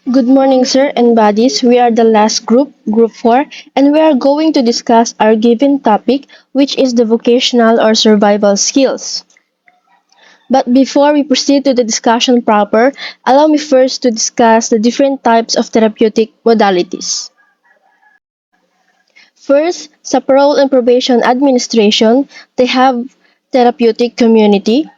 Good morning, sir and buddies. We are the last group 4, and we are going to discuss our given topic, which is the vocational or survival skills. But before we proceed to the discussion proper, allow me first to discuss the different types of therapeutic modalities. First, sa parole and probation administration, they have therapeutic community.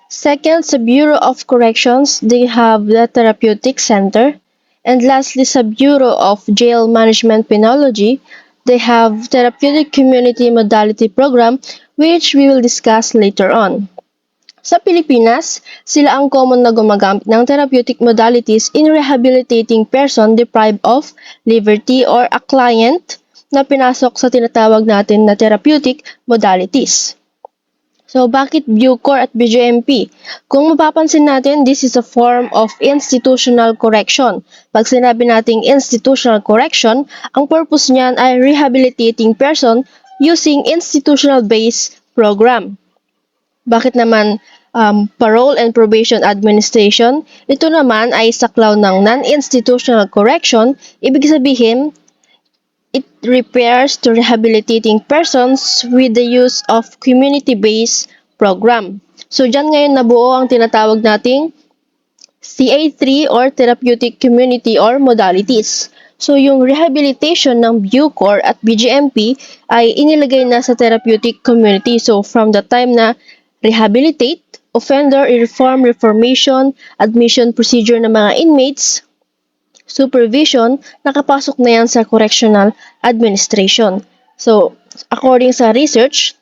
Second, sa Bureau of Corrections, they have the Therapeutic Center. And lastly, sa Bureau of Jail Management Penology, they have Therapeutic Community Modality Program, which we will discuss later on. Sa Pilipinas, sila ang common na gumagamit ng therapeutic modalities in rehabilitating person deprived of liberty or a client na pinasok sa tinatawag natin na therapeutic modalities. So, bakit Bucor at BJMP? Kung mapapansin natin, this is a form of institutional correction. Pag sinabi nating institutional correction, ang purpose niyan ay rehabilitating person using institutional-based program. Bakit naman parole and probation administration? Ito naman ay saklaw ng non-institutional correction. Ibig sabihin, it repairs to rehabilitating persons with the use of community-based program. So, dyan ngayon nabuo ang tinatawag nating CA3 or Therapeutic Community or Modalities. So, yung rehabilitation ng Bucor at BGMP ay inilagay na sa therapeutic community. So, from the time na rehabilitate, offender, reformation, admission procedure ng mga inmates, supervision, nakapasok na yan sa correctional administration. So, according sa research,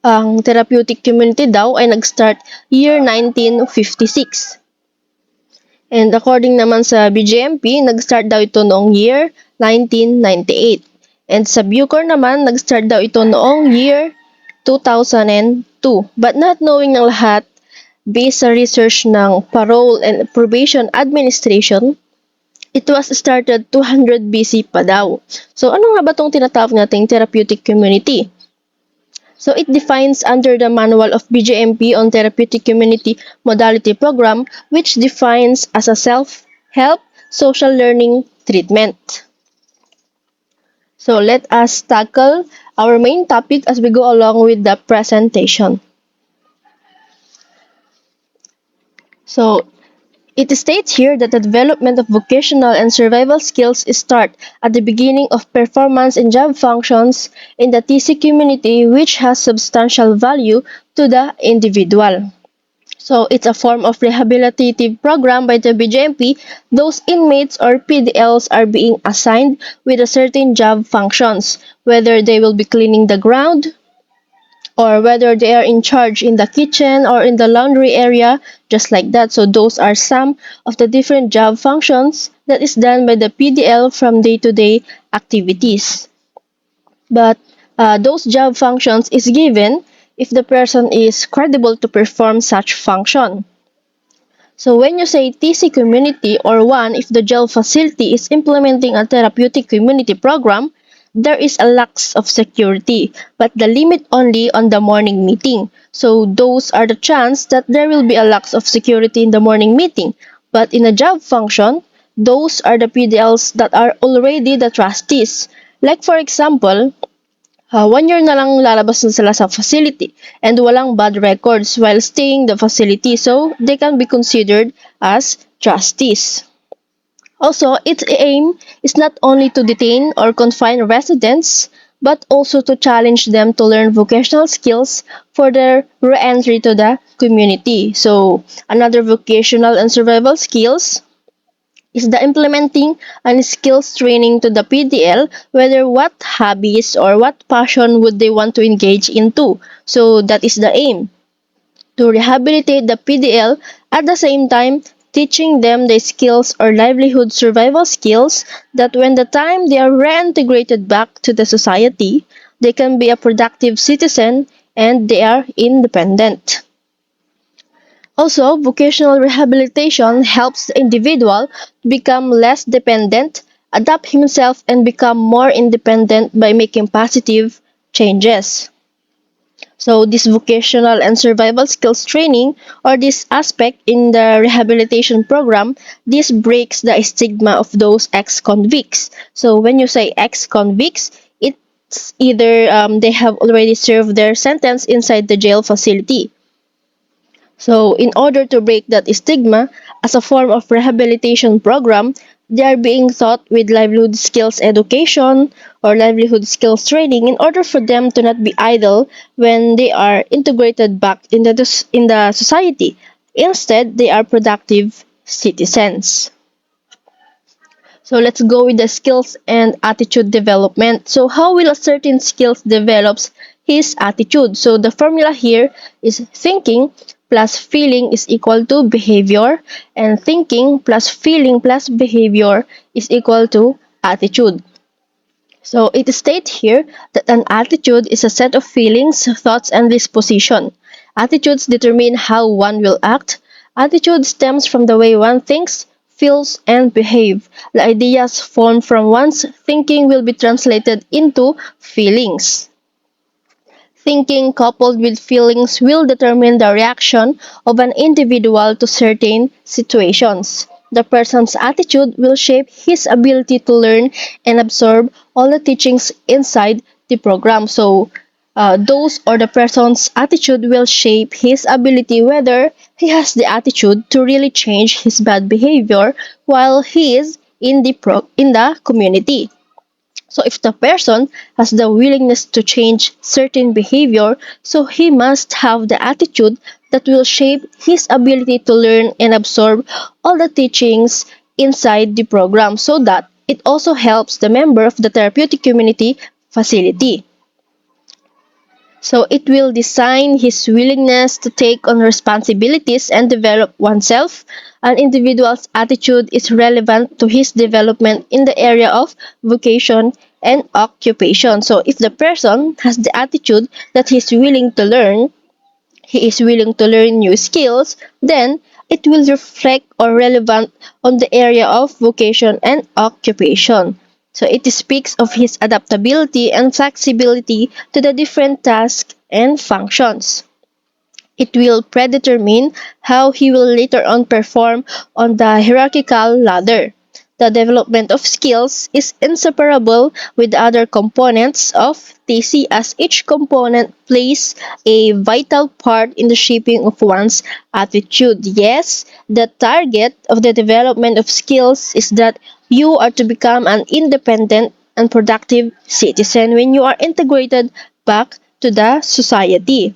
ang therapeutic community daw ay nag-start year 1956. And according naman sa BJMP, nag-start daw ito noong year 1998. And sa Bucor naman, nag-start daw ito noong year 2002. But not knowing ng lahat, based sa research ng Parole and Probation Administration, it was started 200 BC pa daw. So, ano nga ba itong tinatawag nating therapeutic community? So, it defines under the Manual of BJMP on Therapeutic Community Modality Program, which defines as a self-help social learning treatment. So, let us tackle our main topic as we go along with the presentation. So, it states here that the development of vocational and survival skills start at the beginning of performance and job functions in the TC community, which has substantial value to the individual. So, it's a form of rehabilitative program by the BJMP. Those inmates or PDLs are being assigned with a certain job functions, whether they will be cleaning the ground, or whether they are in charge in the kitchen or in the laundry area, just like that. So those are some of the different job functions that is done by the PDL from day-to-day activities. But those job functions is given if the person is credible to perform such function. So when you say TC community or one, if the jail facility is implementing a therapeutic community program, there is a lack of security, but the limit only on the morning meeting. So those are the chance that there will be a lack of security in the morning meeting. But in a job function, those are the PDLs that are already the trustees. Like for example, 1 year na lang lalabas na sila sa facility and walang bad records while staying the facility, so they can be considered as trustees. Also, its aim is not only to detain or confine residents, but also to challenge them to learn vocational skills for their re-entry to the community. So, another vocational and survival skills is the implementing and skills training to the PDL, whether what hobbies or what passion would they want to engage into. So that is the aim, to rehabilitate the PDL at the same time teaching them the skills or livelihood survival skills that when the time they are reintegrated back to the society, they can be a productive citizen and they are independent. Also, vocational rehabilitation helps the individual become less dependent, adapt himself, and become more independent by making positive changes. So this vocational and survival skills training, or this aspect in the rehabilitation program, this breaks the stigma of those ex-convicts. So when you say ex-convicts, it's either they have already served their sentence inside the jail facility. So in order to break that stigma, as a form of rehabilitation program, they are being taught with livelihood skills education or livelihood skills training in order for them to not be idle when they are integrated back in the society. Instead, they are productive citizens. So let's go with the skills and attitude development. So how will a certain skills develops his attitude? So the formula here is thinking plus feeling is equal to behavior, and thinking plus feeling plus behavior is equal to attitude. So it states here that an attitude is a set of feelings, thoughts, and disposition. Attitudes determine how one will act. Attitude stems from the way one thinks, feels, and behave. The ideas formed from one's thinking will be translated into feelings. Thinking coupled with feelings will determine the reaction of an individual to certain situations. The person's attitude will shape his ability to learn and absorb all the teachings inside the program. So, those or the person's attitude will shape his ability whether he has the attitude to really change his bad behavior while he is in the community. So if the person has the willingness to change certain behavior, so he must have the attitude that will shape his ability to learn and absorb all the teachings inside the program so that it also helps the member of the therapeutic community facility. So it will design his willingness to take on responsibilities and develop oneself. An individual's attitude is relevant to his development in the area of vocation and occupation. So if the person has the attitude that he is willing to learn new skills, then it will reflect or relevant on the area of vocation and occupation. So it speaks of his adaptability and flexibility to the different tasks and functions. It will predetermine how he will later on perform on the hierarchical ladder. The development of skills is inseparable with the other components of TC as each component plays a vital part in the shaping of one's attitude. Yes, the target of the development of skills is that you are to become an independent and productive citizen when you are integrated back to the society.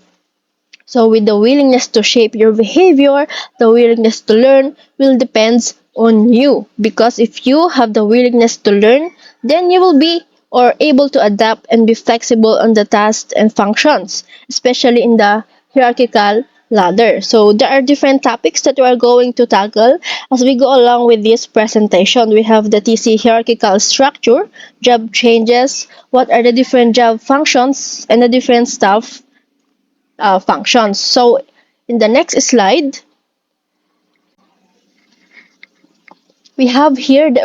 So with the willingness to shape your behavior, the willingness to learn will depends on you. Because if you have the willingness to learn, then you will be or able to adapt and be flexible on the tasks and functions, especially in the hierarchical ladder. So there are different topics that we are going to tackle as we go along with this presentation. We have the TC hierarchical structure, job changes, what are the different job functions, and the different staff functions. So in the next slide, we have here the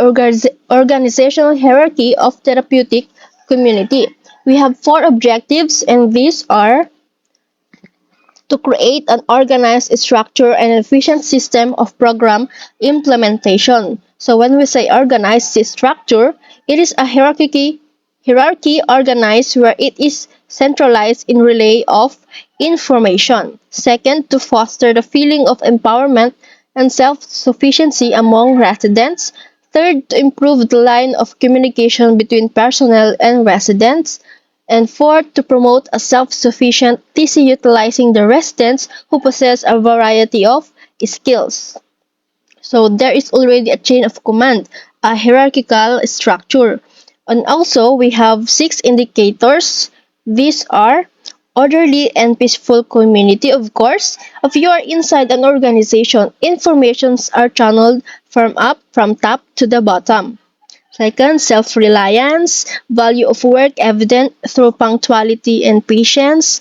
organizational hierarchy of therapeutic community. We have four objectives, and these are to create an organized structure and efficient system of program implementation. So when we say organized structure, it is a hierarchy organized where it is centralized in relay of information. Second, to foster the feeling of empowerment and self-sufficiency among residents. Third, to improve the line of communication between personnel and residents. And fourth, to promote a self-sufficient TC utilizing the residents who possess a variety of skills. So there is already a chain of command, a hierarchical structure. And also we have 6 indicators. These are orderly and peaceful community. Of course, if you are inside an organization, informations are channeled from top to the bottom. Second, self-reliance, value of work evident through punctuality and patience,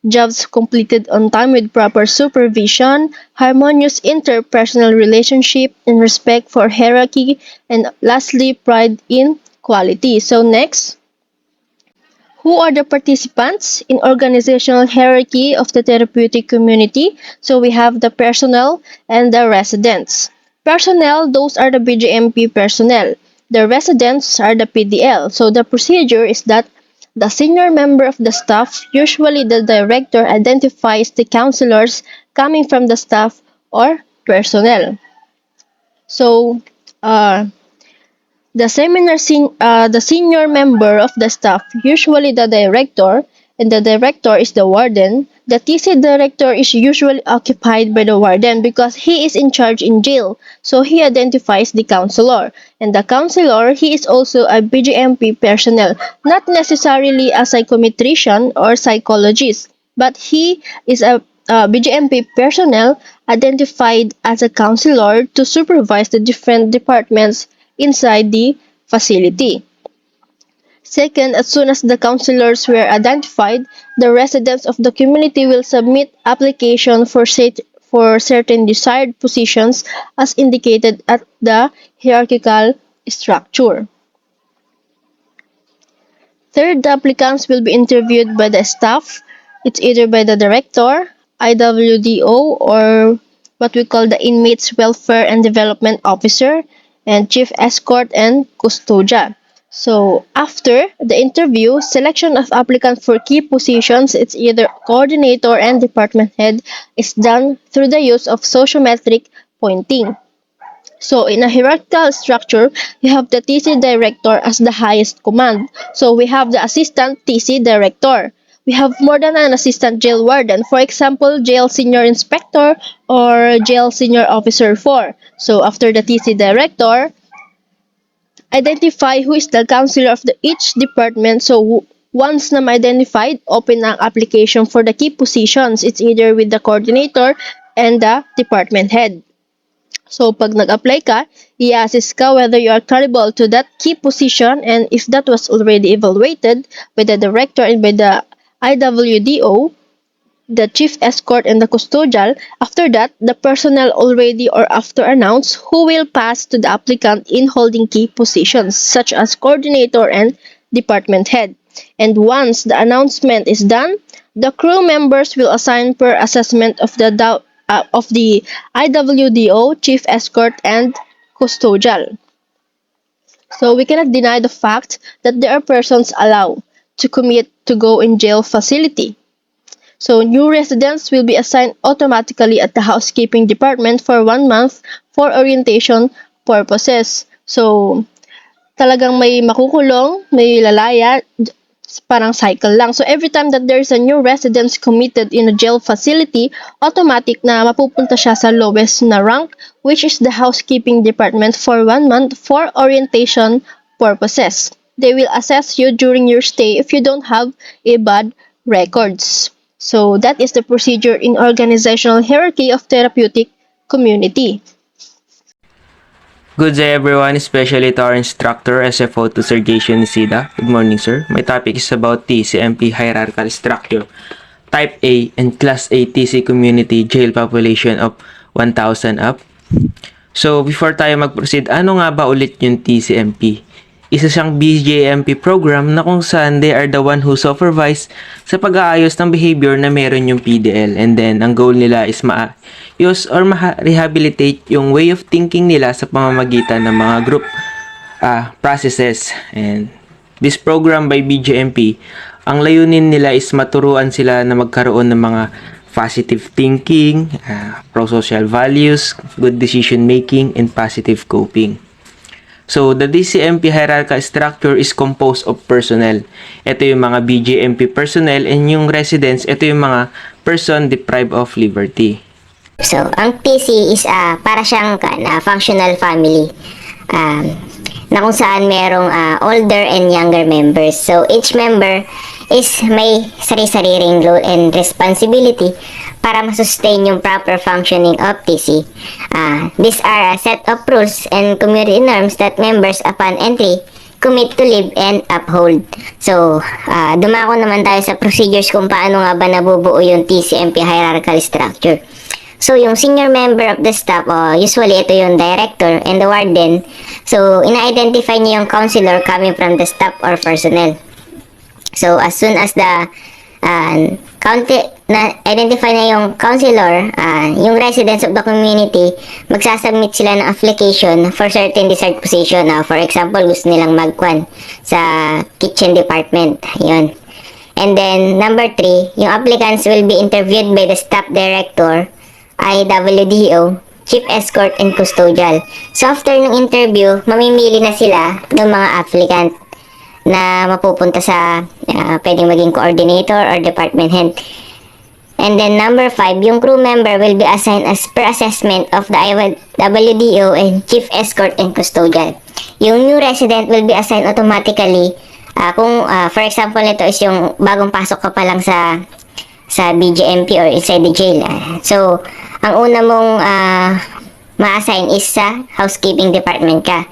jobs completed on time with proper supervision, harmonious interpersonal relationship and respect for hierarchy, and lastly, pride in quality. So next, Who are the participants in organizational hierarchy of the therapeutic community? So we have the personnel and the residents. Personnel, those are the BGMP personnel. The residents are the PDL. So the procedure is that the senior member of the staff, usually the director, identifies the counselors coming from the staff or personnel. So, the senior member of the staff, usually the director, and the director is the warden. The TC director is usually occupied by the warden because he is in charge in jail, so he identifies the counselor. And the counselor, he is also a BGMP personnel, not necessarily a psychometrician or psychologist, but he is a BGMP personnel identified as a counselor to supervise the different departments inside the facility. Second, as soon as the counselors were identified, the residents of the community will submit application for certain desired positions as indicated at the hierarchical structure. Third, the applicants will be interviewed by the staff. It's either by the director, IWDO, or what we call the Inmates Welfare and Development Officer, and Chief Escort and Custodia. So, after the interview, selection of applicants for key positions, it's either coordinator and department head, is done through the use of sociometric pointing. So in a hierarchical structure, you have the TC director as the highest command. So we have the assistant TC director. We have more than an assistant jail warden. For example, jail senior inspector or jail senior officer 4. So after the TC director, identify who is the counselor of each department. So once na ma-identified, open ang application for the key positions. It's either with the coordinator and the department head. So, pag nag-apply ka, i-assess ka whether you are credible to that key position, and if that was already evaluated by the director and by the IWDO, the chief escort and the custodial, after that, the personnel already or after announced who will pass to the applicant in holding key positions such as coordinator and department head. And once the announcement is done, the crew members will assign per assessment of the IWDO, chief escort, and custodial. So we cannot deny the fact that there are persons allowed to commit to go in jail facility. So new residents will be assigned automatically at the housekeeping department for 1 month for orientation purposes. So talagang may makukulong, may lalaya, parang cycle lang. So every time that there's a new residence committed in a jail facility, automatic na mapupunta siya sa lowest na rank, which is the housekeeping department for 1 month for orientation purposes. They will assess you during your stay if you don't have a bad records. So that is the procedure in organizational hierarchy of therapeutic community. Good day everyone, especially to our instructor, SFO to Sir Jason Nisida. Good morning sir. My topic is about TCMP hierarchical structure. Type A and Class A TC community jail population of 1,000 up. So before tayo mag-proceed, ano nga ba ulit yung TCMP? Isa siyang BJMP program na kung saan they are the one who supervise sa pag-aayos ng behavior na meron yung PDL. And then, ang goal nila is ma-use or ma-rehabilitate yung way of thinking nila sa pamamagitan ng mga group processes. And this program by BJMP, ang layunin nila is maturuan sila na magkaroon ng mga positive thinking, pro-social values, good decision making, and positive coping. So, the DCMP hierarchical structure is composed of personnel. Ito yung mga BJMP personnel, and yung residents, ito yung mga person deprived of liberty. So, ang TC is para siyang functional family na kung saan merong older and younger members. So, each member is may sari-sariling role and responsibility para masustain yung proper functioning of TC. These are a set of rules and community norms that members upon entry commit to live and uphold. So, dumako naman tayo sa procedures kung paano nga ba nabubuo yung TCMP hierarchical structure. So, yung senior member of the staff, usually ito yung director and the warden. So, ina-identify niyo yung counselor coming from the staff or personnel. So, as soon as the identify na yung counselor, yung residents of the community, magsasubmit sila ng application for certain desired position. For example, gusto nilang magkwan sa kitchen department. Yun. And then, number 3, yung applicants will be interviewed by the staff director, IWDO, chief escort, and custodial. So, after ng interview, mamimili na sila ng mga applicant na mapupunta sa pwedeng maging coordinator or department head. And then number 5, yung crew member will be assigned as per assessment of the IWDO and chief escort and custodial. Yung new resident will be assigned automatically kung for example nito is yung bagong pasok ka pa lang sa BGMP or inside the jail. So, ang una mong ma-assign is sa housekeeping department ka.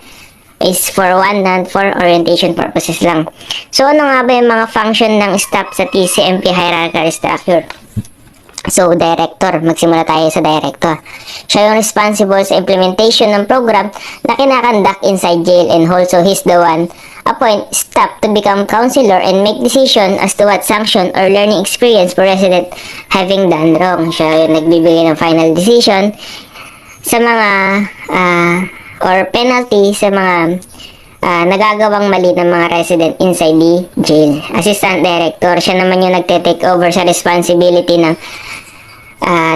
Is for 1 and for orientation purposes lang. So, ano nga ba yung mga function ng staff sa TCMP hierarchical structure? So, director. Magsimula tayo sa director. Siya yung responsible sa implementation ng program na kinakandak inside jail, and also he's the one appoint staff to become counselor and make decision as to what sanction or learning experience for resident having done wrong. Siya yung nagbibigay ng final decision sa mga or penalty sa mga nagagawang mali ng mga resident inside the jail. Assistant director, siya naman yung nagte-take over sa responsibility ng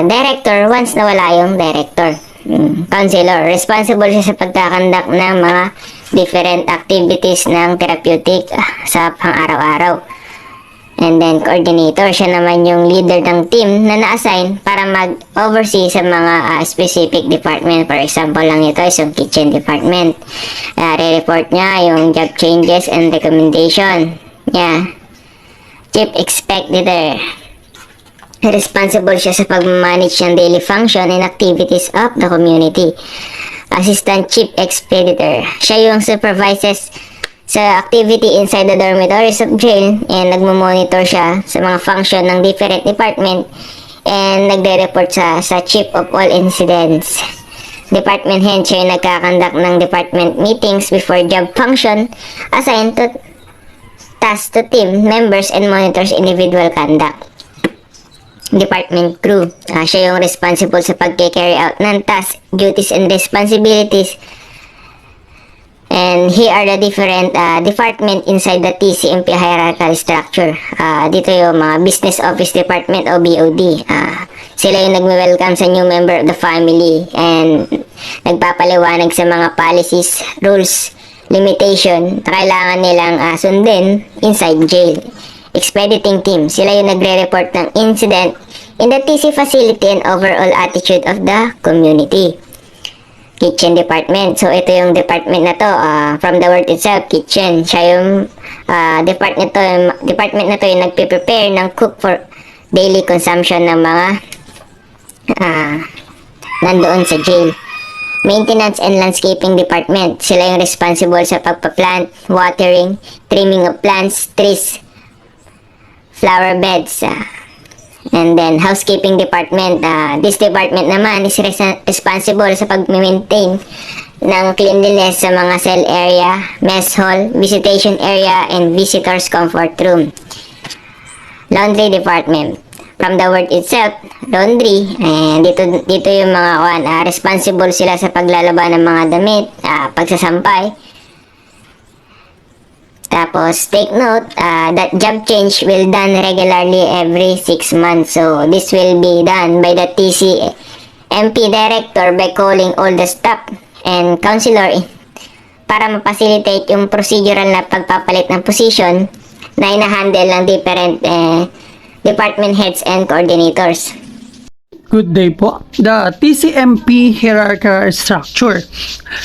director once nawala yung director. Counselor, responsible siya sa pagkakandak ng mga different activities ng therapeutic sa pang-araw-araw. And then, coordinator, siya naman yung leader ng team na na-assign para mag-oversee sa mga specific department. For example lang ito is yung kitchen department. Re-report niya yung job changes and recommendation. Yeah. Chief expeditor. Responsible siya sa pag-manage ng daily function and activities of the community. Assistant chief expeditor. Siya yung supervises sa activity inside the dormitories of jail, and nagmo-monitor siya sa mga function ng different department, and nagre-report sa chief of all incidents. Department head, siya yung nagkakandak ng department meetings before job function, assigned to task to team members and monitors individual conduct. Department crew, siya yung responsible sa pag-carry out ng tasks, duties, and responsibilities. And here are the different department inside the TCMP hierarchical structure. Dito yung mga business office department o BOD. Sila yung nagme-welcome sa new member of the family and nagpapaliwanag sa mga policies, rules, limitation na kailangan nilang sundin inside jail. Expediting team, sila yung nagre-report ng incident in the TC facility and overall attitude of the community. Kitchen department. So, ito yung department na to. From the word itself, kitchen. Siya yung department na to yung nagpe-prepare ng cook for daily consumption ng mga nandoon sa jail. Maintenance and landscaping department. Sila yung responsible sa pagpa-plant, watering, trimming of plants, trees, flower beds. And then, housekeeping department. This department naman is responsible sa pag-maintain ng cleanliness sa mga cell area, mess hall, visitation area, and visitors comfort room. Laundry department. From the word itself, laundry. And dito yung mga responsible sila sa paglalaba ng mga damit, pagsasampay. Tapos, take note that job change will done regularly every 6 months. So, this will be done by the TCMP director by calling all the staff and counselor para ma-facilitate yung procedural na pagpapalit ng position na ina-handle ng different department heads and coordinators. Good day po. The TCMP hierarchical structure.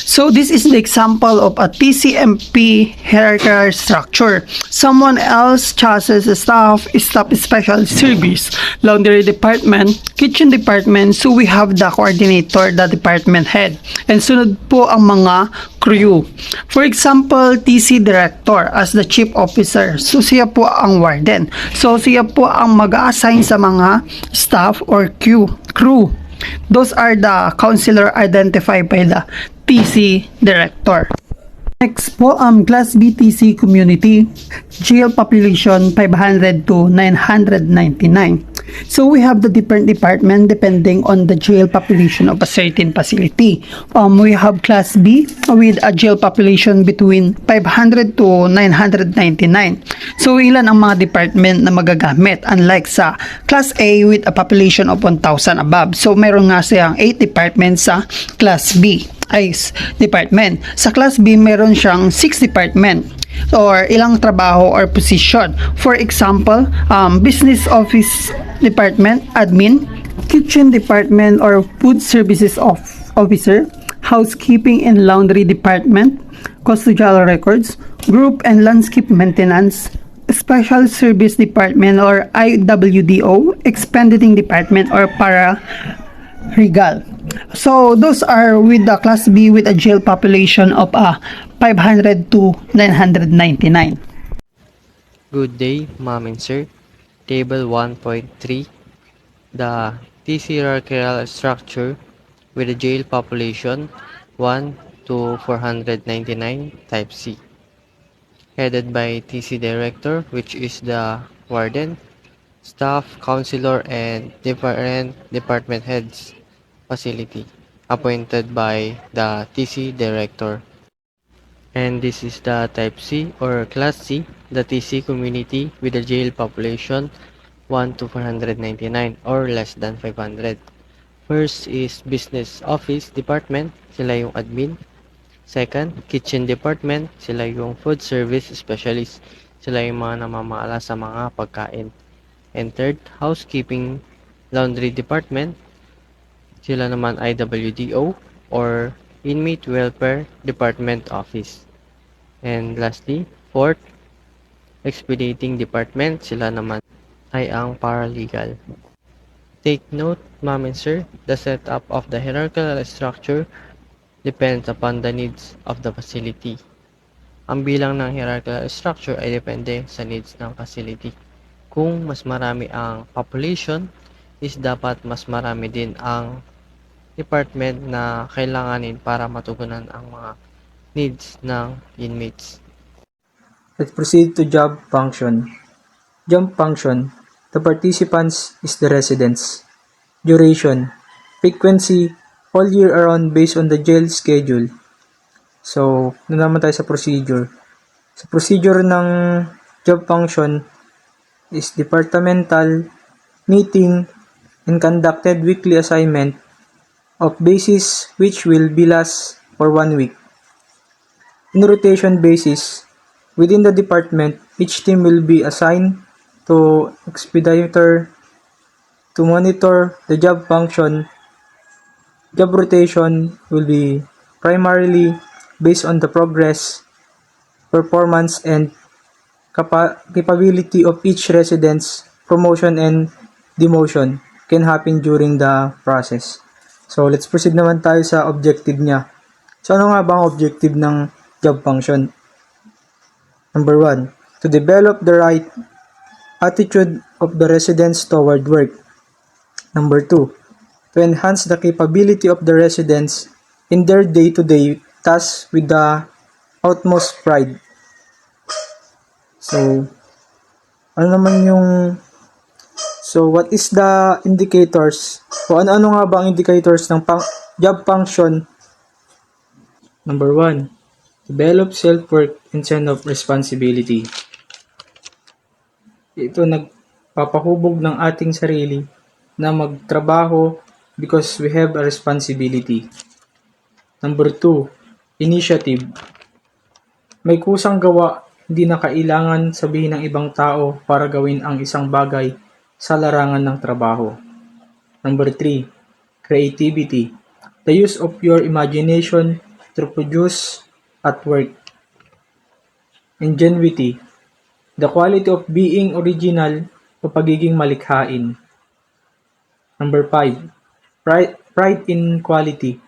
So this is the example of a TCMP hierarchical structure. Someone else chooses staff special service, laundry department, kitchen department. So we have the coordinator, the department head. And sunod po ang mga crew. For example, TC director as the chief officer. So siya po ang warden. So siya po ang mag-assign sa mga staff or crew. Those are the counselor identified by the TC director. Next po, Class BTC community, jail population 500 to 999. So we have the different department depending on the jail population of a certain facility. We have Class B with a jail population between 500 to 999. So ilan ang mga department na magagamit unlike sa Class A with a population of 1,000 above. So meron nga siyang 8 departments sa Class B department. Sa Class B, meron siyang 6 department or ilang trabaho or position. For example, business office department, admin, kitchen department or food services officer, housekeeping and laundry department, custodial records, group and landscape maintenance, special service department or IWDO, expediting department or para Regal. So those are with the Class B with a jail population of 500 to 999. Good day, ma'am and sir. Table 1.3. The TC hierarchical structure with a jail population 1 to 499 type C. Headed by TC director, which is the warden, staff, counselor, and different department heads facility appointed by the TC director. And this is the type C or class C, the TC community with a jail population 1 to 499 or less than 500. First is business office department, sila yung admin. Second, kitchen department, sila yung food service specialist, sila yung mga namamaala sa mga pagkain. And third, housekeeping laundry department, sila naman IWDO or Inmate Welfare Department Office. And lastly, fourth, expediting department, sila naman ay ang paralegal. Take note, ma'am and sir, the setup of the hierarchical structure depends upon the needs of the facility. Ang bilang ng hierarchical structure ay depende sa needs ng facility. Kung mas marami ang population, is dapat mas marami din ang department na kailanganin para matugunan ang mga needs ng inmates. Let's proceed to job function. Job function. The participants is the residents. Duration. Frequency. All year around based on the jail schedule. So, naman tayo sa procedure. Sa procedure ng job function is departmental meeting and conducted weekly assignment of basis which will be last for 1 week. In rotation basis, within the department, each team will be assigned to expediter to monitor the job function. Job rotation will be primarily based on the progress, performance, and capability of each resident's promotion and demotion can happen during the process. So, let's proceed naman tayo sa objective niya. So, ano nga ba ang objective ng job function? Number 1, to develop the right attitude of the residents toward work. Number 2, to enhance the capability of the residents in their day-to-day tasks with the utmost pride. So, ano naman yung what is the indicators? O ano nga ba ang indicators ng job function? Number 1, develop self-worth and sense of responsibility. Ito nagpapahubog ng ating sarili na magtrabaho because we have a responsibility. Number 2, initiative. May kusang gawa, hindi na kailangan sabihin ng ibang tao para gawin ang isang bagay sa larangan ng trabaho. Number 3, creativity. The use of your imagination to produce at work. Ingenuity. The quality of being original o pagiging malikhain. Number 5, pride in quality.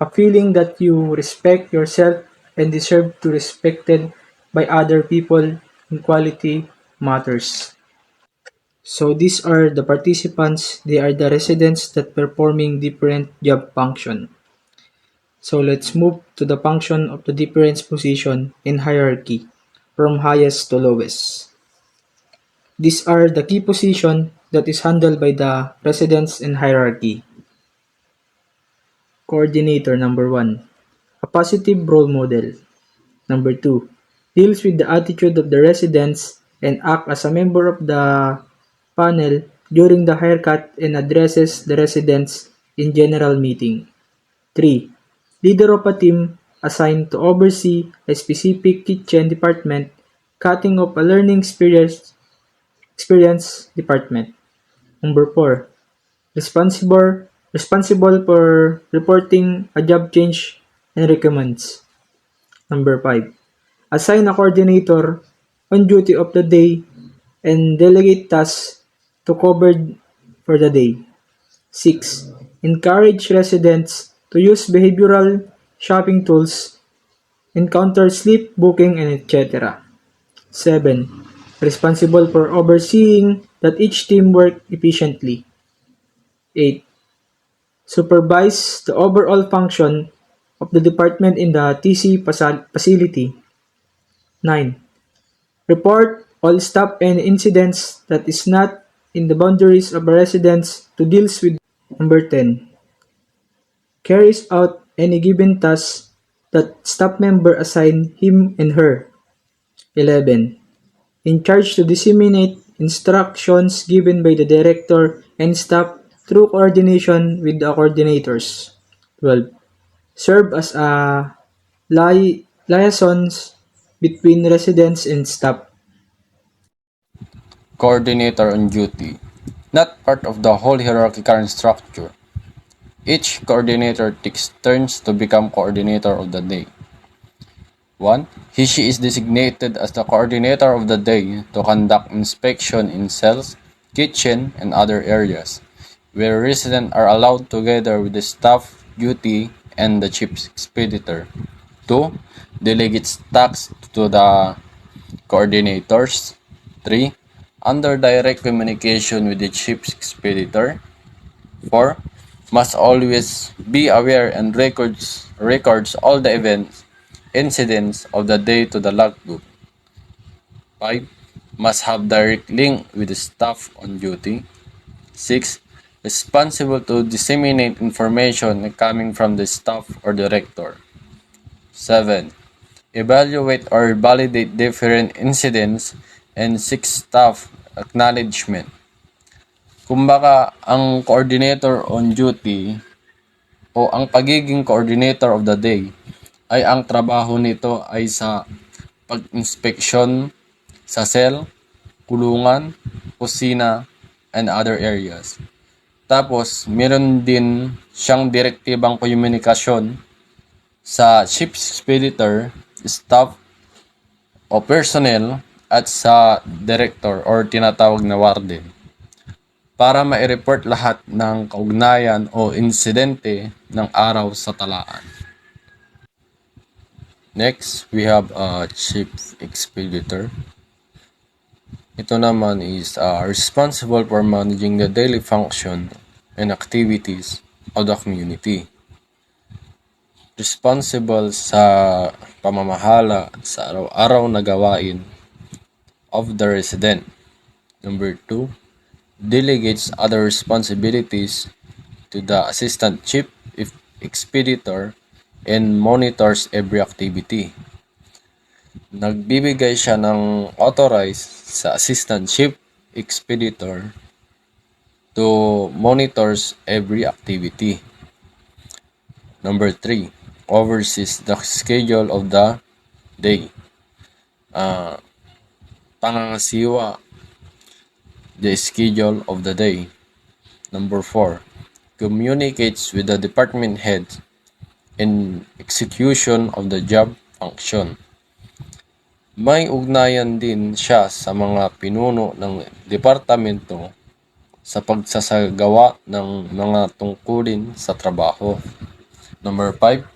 A feeling that you respect yourself and deserve to be respected by other people in quality matters. So these are the participants, they are the residents that performing different job function. So let's move to the function of the difference position in hierarchy from highest to lowest. These are the key position that is handled by the residents in hierarchy. Coordinator number 1. A positive role model. Number 2. Deals with the attitude of the residents and act as a member of the panel during the haircut and addresses the residents in general meeting. 3. Leader of a team assigned to oversee a specific kitchen department, cutting of a learning experience department. Number 4. Responsible for reporting a job change and recommends. Number 5. Assign a coordinator on duty of the day and delegate tasks to cover for the day. 6. Encourage residents to use behavioral shopping tools, encounter sleep booking, and etc. 7. Responsible for overseeing that each team work efficiently. 8. Supervise the overall function of the department in the TC facility. 9. Report all staff and incidents that is not in the boundaries of a residence to deals with. Number 10. Carries out any given task that staff member assign him and her. 11. In charge to disseminate instructions given by the director and staff through coordination with the coordinators. 12. Serve as a liaisons between residents and staff. Coordinator on duty. Not part of the whole hierarchical structure. Each coordinator takes turns to become coordinator of the day. 1. He/she is designated as the coordinator of the day to conduct inspection in cells, kitchen, and other areas, where residents are allowed together with the staff duty and the chief expeditor. 2. Delegates tasks to the coordinators. 3. Under direct communication with the chief expeditor. 4. Must always be aware and records all the events, incidents of the day to the logbook. 5. Must have direct link with the staff on duty. 6. Responsible to disseminate information coming from the staff or director. 7. Evaluate or validate different incidents and seek staff acknowledgement. Kumbaga, ang coordinator on duty o ang pagiging coordinator of the day ay ang trabaho nito ay sa pag-inspeksyon sa cell, kulungan, kusina, and other areas. Tapos, meron din siyang direktibang komunikasyon sa chief expeditor, staff, o personnel at sa director or tinatawag na warden para ma-report lahat ng kaugnayan o insidente ng araw sa talaan. Next, we have a chief expeditor. Ito naman is responsible for managing the daily function and activities of the community. Responsible sa pamamahala sa araw-araw na gawain of the resident. Number 2, delegates other responsibilities to the assistant chief expeditor and monitors every activity. Nagbibigay siya ng authorize sa assistant chief expeditor to monitors every activity. Number 3, oversees the schedule of the day. Pangangasiwa the schedule of the day. Number 4, communicates with the department heads in execution of the job function. May ugnayan din siya sa mga pinuno ng departamento sa pagsasagawa ng mga tungkulin sa trabaho. Number 5,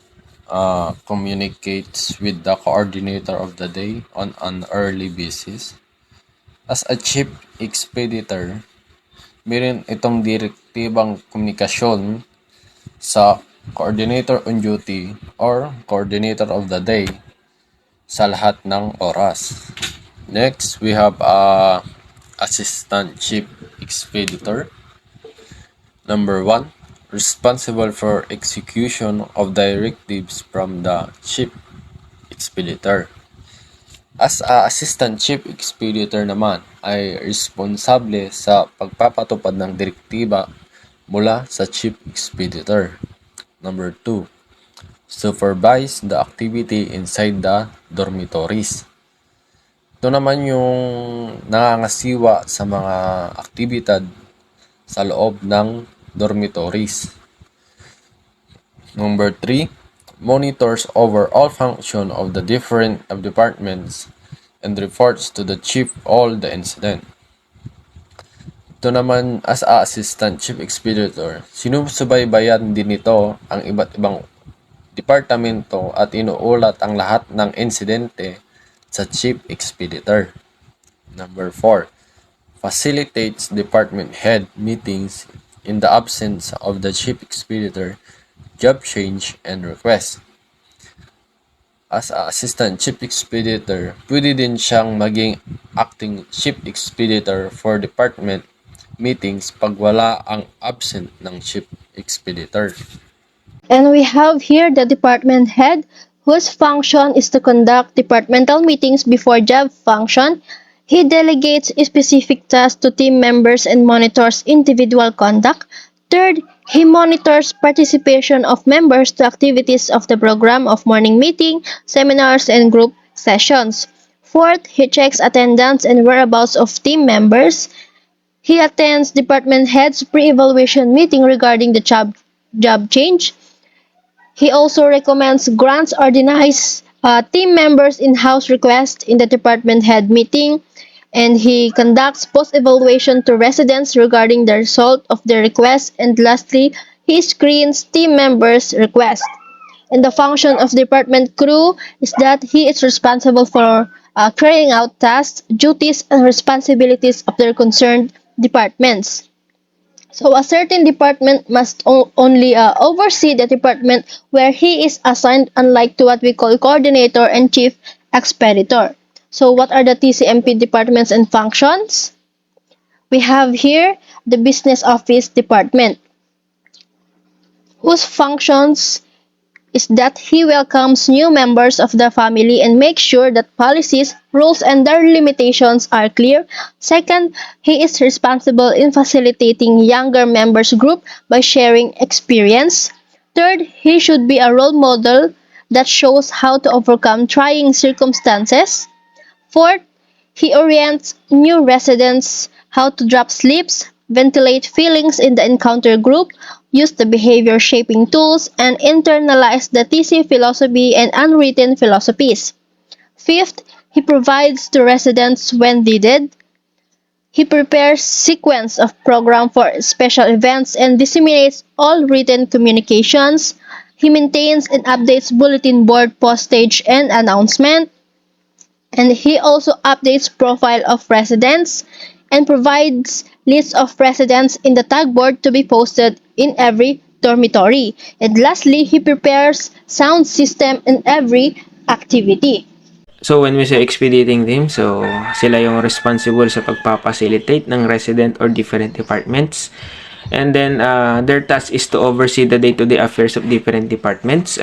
communicates with the coordinator of the day on an early basis. As a chief expeditor, meron itong direktibang komunikasyon sa coordinator on duty, or coordinator of the day sa lahat ng oras. Next, we have assistant chief expeditor. Number 1, responsible for execution of directives from the chief expeditor. As a assistant chief expeditor naman ay responsable sa pagpapatupad ng direktiba mula sa chief expeditor. Number 2, supervise the activity inside the dormitories. Ito naman yung nangangasiwa sa mga aktibidad sa loob ng dormitories. Number 3, monitors over all function of the different departments and reports to the chief all the incident. Ito naman, as a assistant chief expeditor, sinusubaybayan din nito ang iba't ibang departamento at inuulat ang lahat ng insidente sa chief expeditor. Number 4, facilitates department head meetings in the absence of the chief expeditor, job change, and request. As a assistant chief expeditor, pwede din siyang maging acting chief expeditor for department meetings pag wala ang absent ng chief expeditor. And we have here the department head, whose function is to conduct departmental meetings before job function. He delegates specific tasks to team members and monitors individual conduct. Third, he monitors participation of members to activities of the program of morning meeting, seminars, and group sessions. Fourth, he checks attendance and whereabouts of team members. He attends department heads pre-evaluation meeting regarding the job change. He also recommends grants or denies team members in-house requests in the department head meeting, and he conducts post-evaluation to residents regarding the result of their requests, and lastly, he screens team members' requests. And the function of department crew is that he is responsible for carrying out tasks, duties, and responsibilities of their concerned departments. So a certain department must only oversee the department where he is assigned, unlike to what we call coordinator and chief expeditor. So what are the TCMP departments and functions? We have here the business office department, whose functions is that he welcomes new members of the family and makes sure that policies, rules, and their limitations are clear. Second, he is responsible in facilitating younger members group by sharing experience. Third, he should be a role model that shows how to overcome trying circumstances. Fourth, he orients new residents how to drop sleeps, ventilate feelings in the encounter group, use the behavior shaping tools, and internalize the TC philosophy and unwritten philosophies. Fifth, he provides to residents when needed. He prepares sequence of program for special events and disseminates all written communications. He maintains and updates bulletin board postage and announcement. And he also updates profile of residents and provides lists of residents in the tag board to be posted in every dormitory. And lastly, he prepares sound system in every activity. So when we say expediting team, so sila yung responsible sa pagpapacilitate ng resident or different departments. And then their task is to oversee the day-to-day affairs of different departments.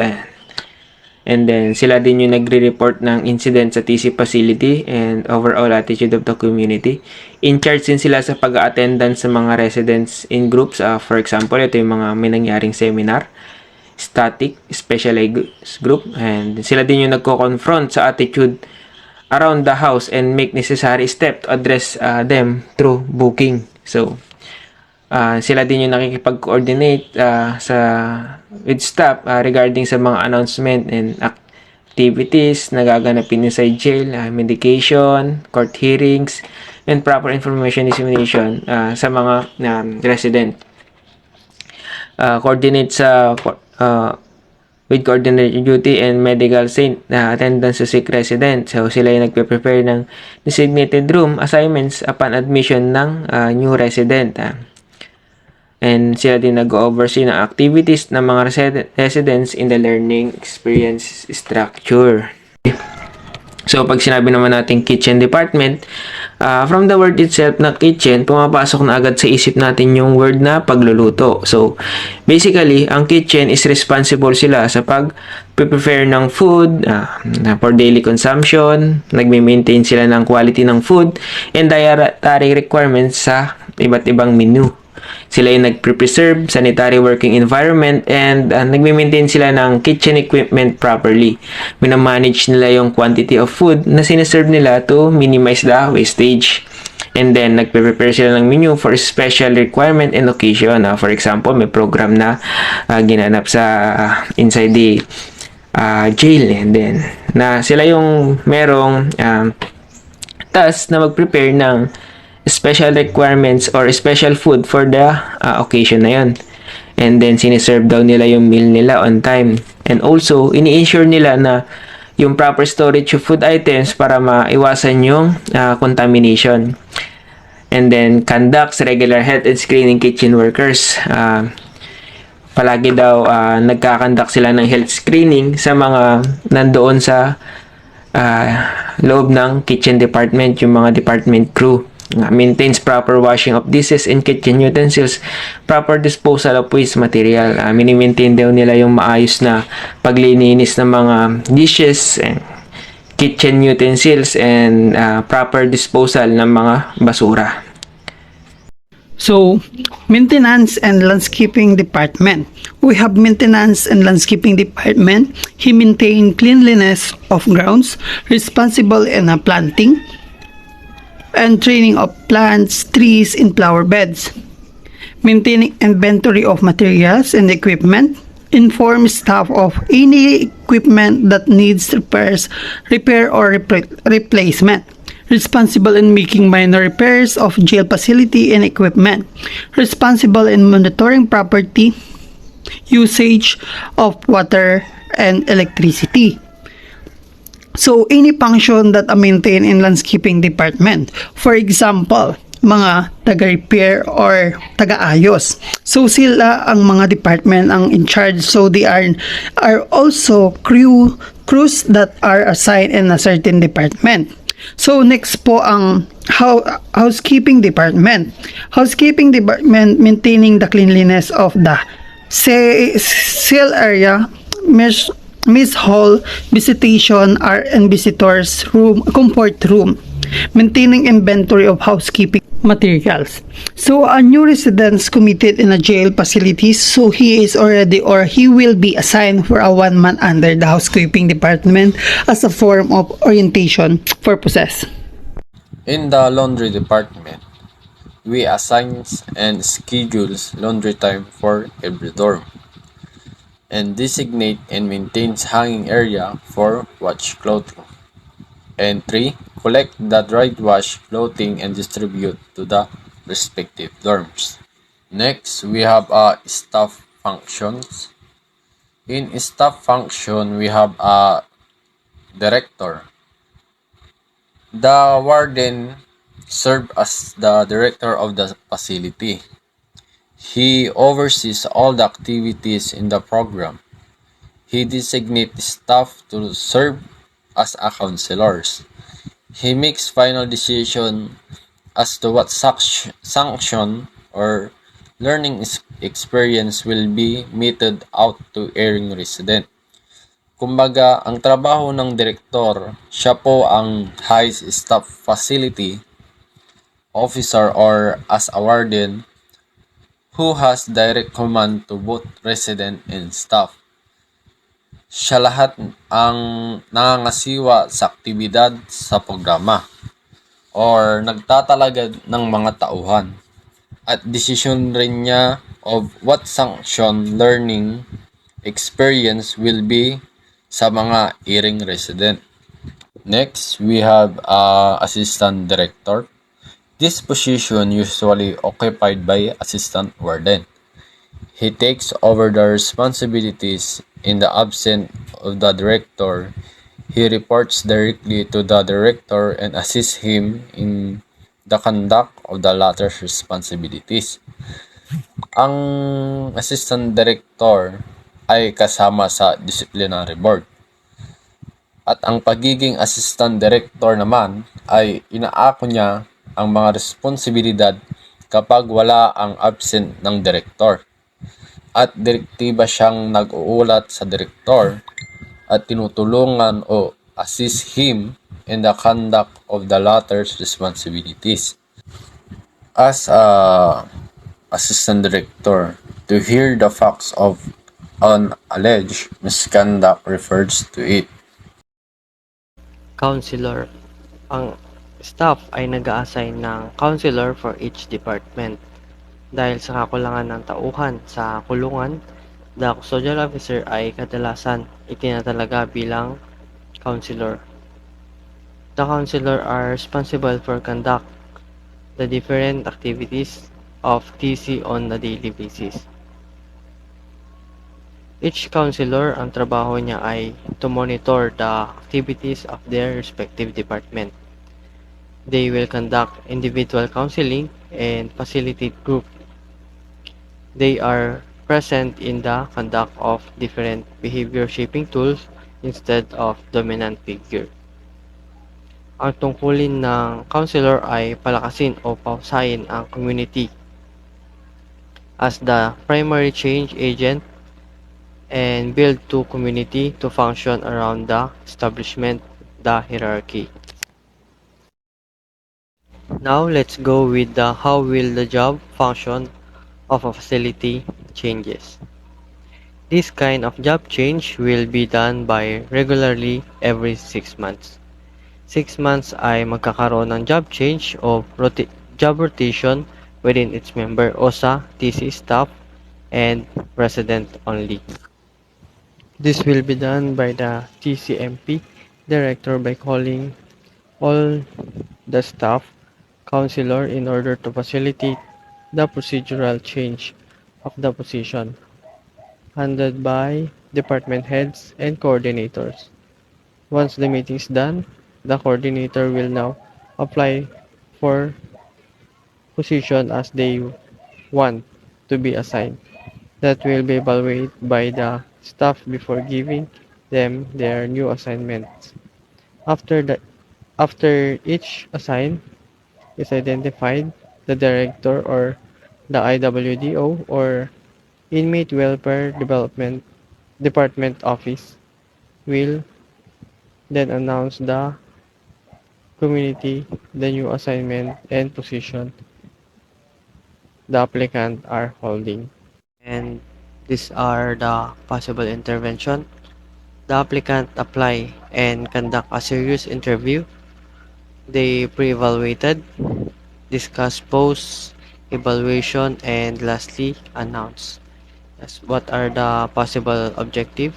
And then sila din yung nagre-report ng incident sa TC facility and overall attitude of the community. In charge din sila sa pag-attendance sa mga residents in groups. For example, ito yung mga may nangyaring seminar, static, specialized group. And sila din yung nagko-confront sa attitude around the house and make necessary step to address them through booking. So, sila din yung nakikipag-coordinate with staff regarding sa mga announcement and activities na gaganapin inside jail, medication, court hearings, and proper information dissemination sa mga resident. Coordinate sa with coordinated duty and medical attendance sa sick resident. So, sila yung nagpe-prepare ng designated room assignments upon admission ng new resident. And sila din nag-oversee ng activities ng mga residents in the learning experience structure. So, pag sinabi naman natin kitchen department, from the word itself na kitchen, pumapasok na agad sa isip natin yung word na pagluluto. So, basically, ang kitchen is responsible sila sa pag-prepare ng food for daily consumption, nagme-maintain sila ng quality ng food, and dietary requirements sa iba't ibang menu. Sila yung nagpre-preserve sanitary working environment and nagme-maintain sila ng kitchen equipment properly. Minamanage nila yung quantity of food na sinaserve nila to minimize the wastage. And then, nagpe-prepare sila ng menu for special requirement and occasion. For example, may program na ginanap sa inside the jail. And then, na sila yung merong task na mag-prepare ng special requirements or special food for the occasion na yun. And then, siniserve daw nila yung meal nila on time. And also, ini-ensure nila na yung proper storage of food items para maiwasan yung contamination. And then, conducts regular health and screening kitchen workers. Palagi daw nagkakandak sila ng health screening sa mga nandoon sa loob ng kitchen department, yung mga department crew. Maintains proper washing of dishes and kitchen utensils, proper disposal of waste material. Mini-maintain daw nila yung maayos na paglilinis ng mga dishes and kitchen utensils and proper disposal ng mga basura. So, maintenance and landscaping department. We have maintenance and landscaping department. He maintain cleanliness of grounds, responsible in planting and training of plants, trees in flower beds. Maintaining inventory of materials and equipment. Inform staff of any equipment that needs repair or replacement. Responsible in making minor repairs of jail facility and equipment. Responsible in monitoring property usage of water and electricity. So, any function that maintain in landscaping department. For example, mga taga-repair or taga-ayos. So, sila ang mga department ang in charge. So, they are also crews that are assigned in a certain department. So, next po ang housekeeping department. Housekeeping department maintaining the cleanliness of the cell area, Miss Hall, visitation and visitors room, comfort room, maintaining inventory of housekeeping materials. So a new residents committed in a jail facility, so he is already or he will be assigned for a 1 month under the housekeeping department as a form of orientation purposes. In the laundry department, we assign and schedules laundry time for every dorm, and designate and maintains hanging area for wash clothing. And 3. Collect the dried wash clothing and distribute to the respective dorms. Next, we have staff functions. In staff function, we have a director. The warden serves as the director of the facility. He oversees all the activities in the program. He designates staff to serve as counselors. He makes final decision as to what sanction or learning experience will be meted out to erring resident. Kumbaga, ang trabaho ng direktor, siya po ang high staff facility officer or as a warden who has direct command to both resident and staff. Siya lahat ang nangangasiwa sa aktibidad sa programa or nagtatalaga ng mga tauhan at desisyon rin niya of what sanction learning experience will be sa mga erring resident. Next, we have assistant director. This position usually occupied by assistant warden. He takes over the responsibilities in the absence of the director. He reports directly to the director and assists him in the conduct of the latter's responsibilities. Ang assistant director ay kasama sa disciplinary board. At ang pagiging assistant director naman ay inaako niya ang mga responsibilidad kapag wala ang absent ng director. At direktiba siyang nag-uulat sa director at tinutulungan o assist him in the conduct of the latter's responsibilities. As a assistant director, to hear the facts of an alleged misconduct refers to it. Counselor. Ang staff ay nag-a-assign ng counselor for each department. Dahil sa kakulangan ng tauhan sa kulungan, the custodial officer ay kadalasan itinatalaga bilang counselor. The counselor are responsible for conduct the different activities of TC on a daily basis. Each counselor, ang trabaho niya ay to monitor the activities of their respective department. They will conduct individual counseling and facilitate group. They are present in the conduct of different behavior shaping tools instead of dominant figure. Ang tungkulin ng counselor ay palakasin o pausahin ang community as the primary change agent and build to community to function around the establishment, the hierarchy. Now let's go with the how will the job function of a facility changes. This kind of job change will be done by regularly every 6 months. 6 months ay magkakaroon ng job change o job rotation within its member o sa TC staff and resident only. This will be done by the TCMP director by calling all the staff counselor in order to facilitate the procedural change of the position, handled by department heads and coordinators. Once the meeting is done, the coordinator will now apply for position as they want to be assigned. That will be evaluated by the staff before giving them their new assignments. After the after each assign is identified, the director or the IWDO or Inmate Welfare Development Department office will then announce the community the new assignment and position the applicant are holding. And these are the possible intervention. The applicant apply and conduct a serious interview. They pre-evaluated, discuss post evaluation, and lastly announce. Yes, what are the possible objective?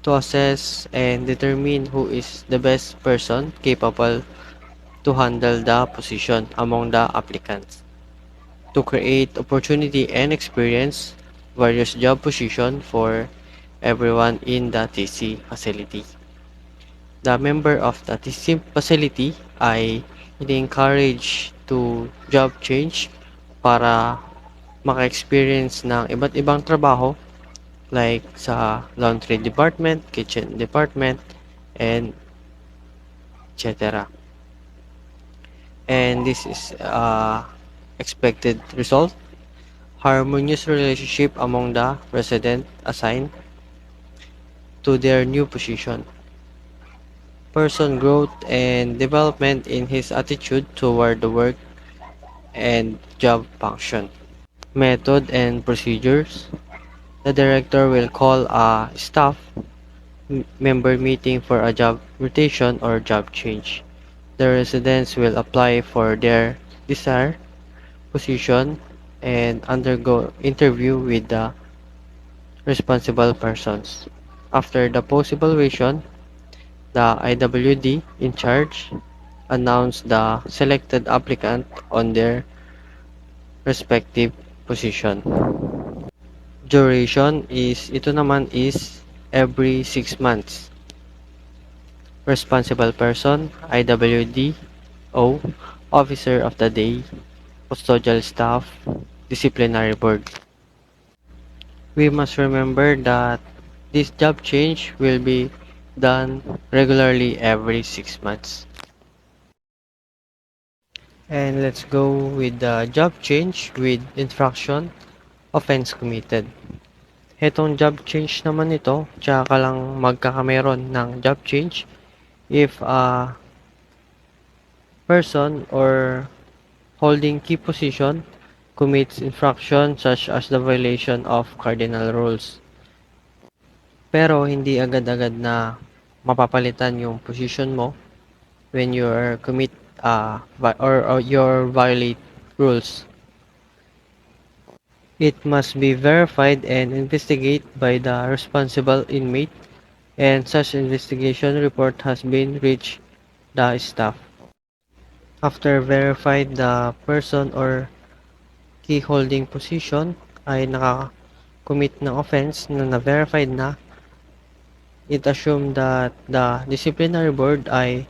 To assess and determine who is the best person capable to handle the position among the applicants. To create opportunity and experience various job position for everyone in the TC facility. The member of the TC facility ay ini-encourage to job change para maka-experience ng iba't ibang trabaho like sa laundry department, kitchen department, and etc. And this is expected result: harmonious relationship among the resident assigned to their new position, person growth and development in his attitude toward the work and job function. Method and procedures: the director will call a staff member meeting for a job rotation or job change. The residents will apply for their desired position and undergo interview with the responsible persons. After the post-evaluation, the IWD in charge announce the selected applicant on their respective position. Duration is, ito naman is every 6 months. Responsible person, IWD, O, officer of the day, custodial staff, disciplinary board. We must remember that this job change will be done regularly every 6 months. And let's go with the job change with infraction offense committed. Itong job change naman ito, tsaka lang magkakameron ng job change if a person or holding key position commits infraction such as the violation of cardinal rules. Pero hindi agad-agad na mapapalitan yung position mo when you are commit or you violate rules. It must be verified and investigated by the responsible inmate, and such investigation report has been reached the staff. After verified the person or key holding position ay naka-commit ng offense na na-verified na, it assumed that the disciplinary board ay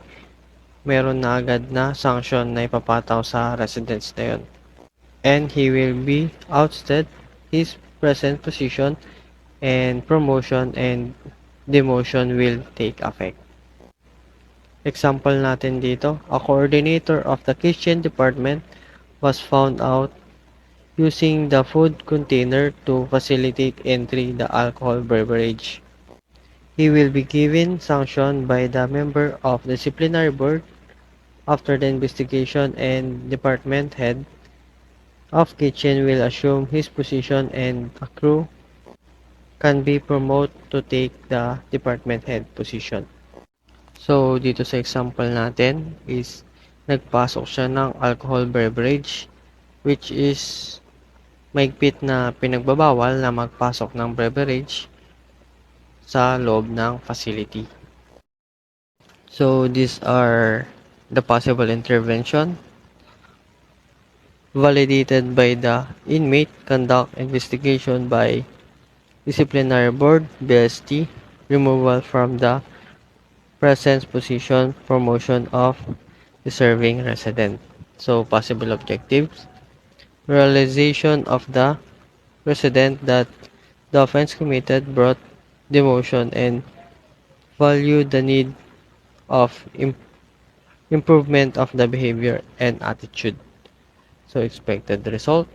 meron na agad na sanction na ipapataw sa residence na yun. And he will be ousted his present position, and promotion and demotion will take effect. Example natin dito, a coordinator of the kitchen department was found out using the food container to facilitate entry the alcohol beverage. He will be given sanction by the member of the disciplinary board after the investigation, and department head of kitchen will assume his position, and a crew can be promoted to take the department head position. So, dito sa example natin is nagpasok siya ng alcohol beverage, which is mahigpit na pinagbabawal na magpasok ng beverage sa loob ng facility. So, these are the possible intervention validated by the inmate, conduct investigation by disciplinary board, BST, removal from the presence position, promotion of deserving resident. So, possible objectives: realization of the resident that the offense committed brought demotion, and value the need of improvement of the behavior and attitude. So, expected result: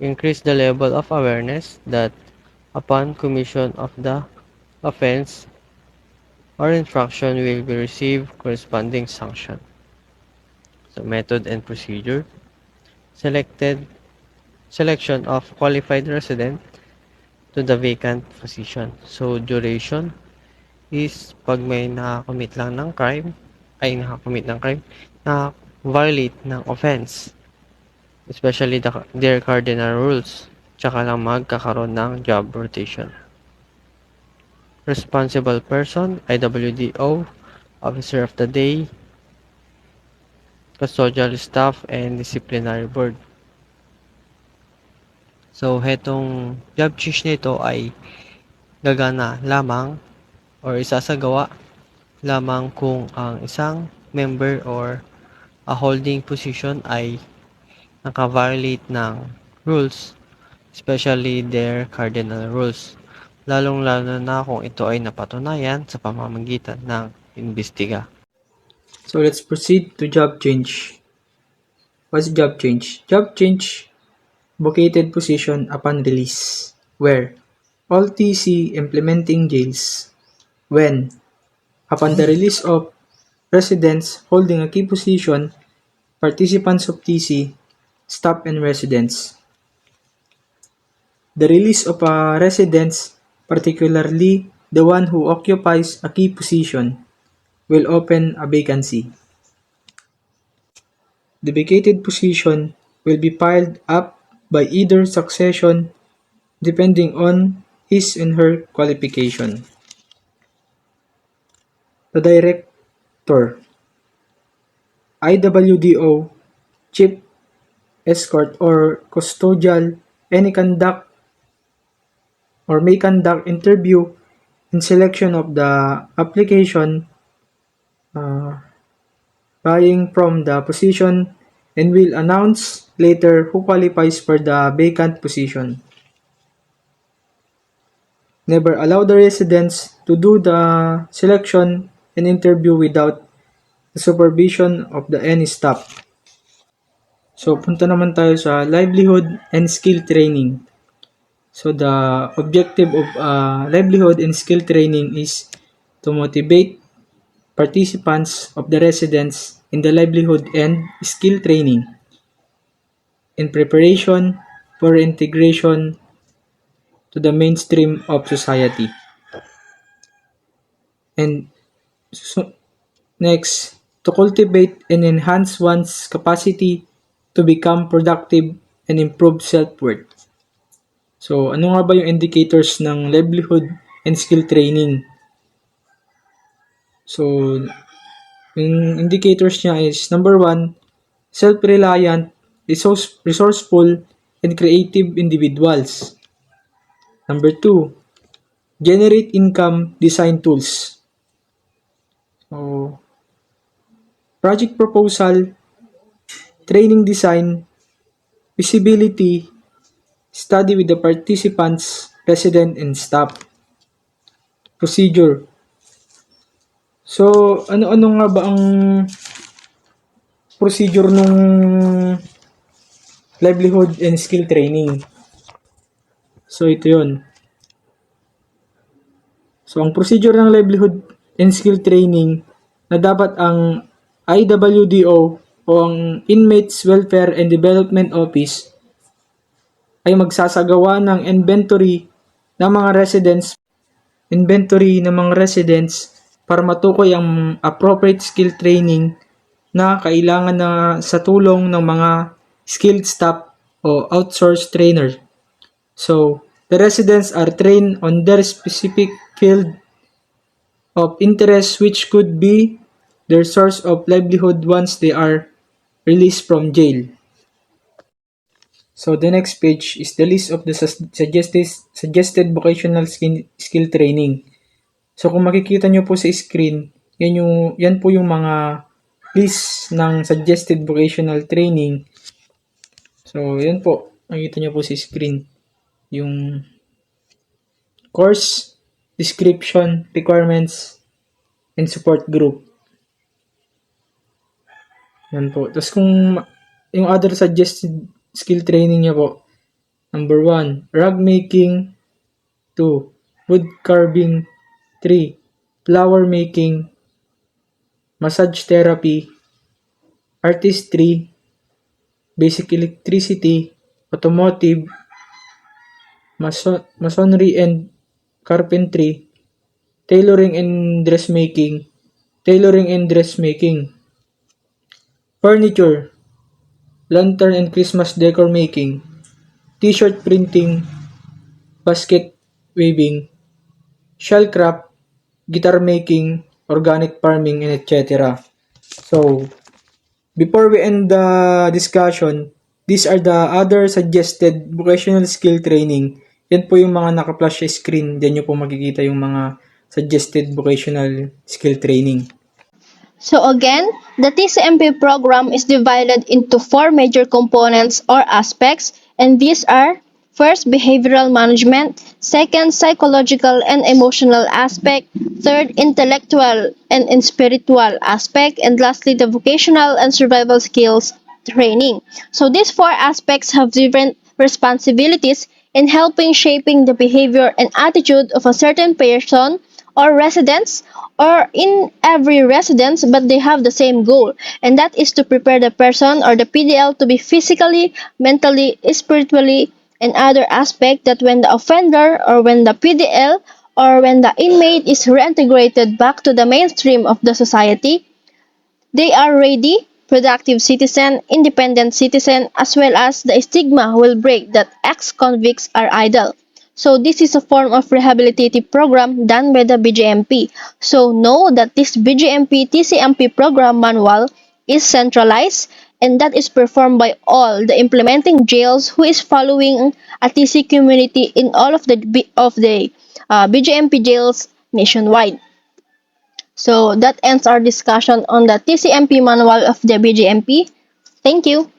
increase the level of awareness that upon commission of the offense or infraction will be receive corresponding sanction. So, method and procedure: selection of qualified resident to the vacant position. So, duration is pag may nakakommit lang ng crime, nakakommit ng crime, na violate ng offense, especially their cardinal rules, tsaka lang magkakaroon ng job rotation. Responsible person, IWDO, officer of the day, custodial staff, and disciplinary board. So, hetong job change nito ay gagana lamang or isasagawa lamang kung ang isang member or a holding position ay naka-violate ng rules, especially their cardinal rules, lalong-lalo na kung ito ay napatunayan sa pamamagitan ng imbestiga. So let's proceed to job change. What's job change? Job change, vacated position upon release, where all TC implementing jails, when upon the release of residents holding a key position, participants of TC, staff and residents. The release of a residents, particularly the one who occupies a key position, will open a vacancy. The vacated position will be piled up by either succession depending on his and her qualification. The director, IWDO, chief escort or custodial, any conduct or may conduct interview in selection of the application buying from the position and will announce later who qualifies for the vacant position. Never allow the residents to do the selection and interview without the supervision of the any staff. So, punta naman tayo sa livelihood and skill training. So, the objective of livelihood and skill training is to motivate participants of the residents in the livelihood and skill training in preparation for integration to the mainstream of society. And so, next, to cultivate and enhance one's capacity to become productive and improve self-worth. So, ano nga ba yung indicators ng livelihood and skill training? So, yung indicators niya is number one, self-reliant, resourceful, and creative individuals. Number two, generate income design tools. So, project proposal, training design, visibility, study with the participants, resident, and staff. Procedure. So, ano-ano nga ba ang procedure nung livelihood and skill training? So, ito yun. So, ang procedure ng livelihood and skill training na dapat ang IWDO o ang Inmates Welfare and Development Office ay magsasagawa ng inventory ng mga residents para matukoy ang appropriate skill training na kailangan na sa tulong ng mga skilled staff o outsourced trainer. So, the residents are trained on their specific field of interest which could be their source of livelihood once they are released from jail. So, the next page is the list of the suggested vocational skill training. So, kung makikita nyo po sa screen, yan po yung mga list ng suggested vocational training. So, yan po. Makikita nyo po sa screen. Yung course, description, requirements, and support group. Yan po. Tapos kung yung other suggested skill training niya po, number 1, rug making. 2, wood carving. 3, flower making. Massage therapy. Artistry. Basic electricity. Automotive. Masonry and carpentry. Tailoring and dressmaking. Furniture. Lantern and Christmas decor making. T-shirt printing. Basket weaving. Shell craft. Guitar making. Organic farming, and etc. So, before we end the discussion, these are the other suggested vocational skill training. Yan po yung mga naka-flash sa screen. Diyan nyo po makikita yung mga suggested vocational skill training. So again, the TCMP program is divided into four major components or aspects, and these are: first, behavioral management; second, psychological and emotional aspect; third, intellectual and spiritual aspect; and lastly, the vocational and survival skills training. So these four aspects have different responsibilities in helping shaping the behavior and attitude of a certain person or residents, or in every residence, but they have the same goal, and that is to prepare the person or the PDL to be physically, mentally, spiritually, and other aspect, that when the offender or when the PDL or when the inmate is reintegrated back to the mainstream of the society, they are ready, productive citizen, independent citizen, as well as the stigma will break that ex-convicts are idle. So this is a form of rehabilitative program done by the BJMP. So know that this BJMP TCMP program manual is centralized, and that is performed by all the implementing jails who is following a TC community in all of the BJMP jails nationwide. So that ends our discussion on the TCMP manual of the BGMP. Thank you.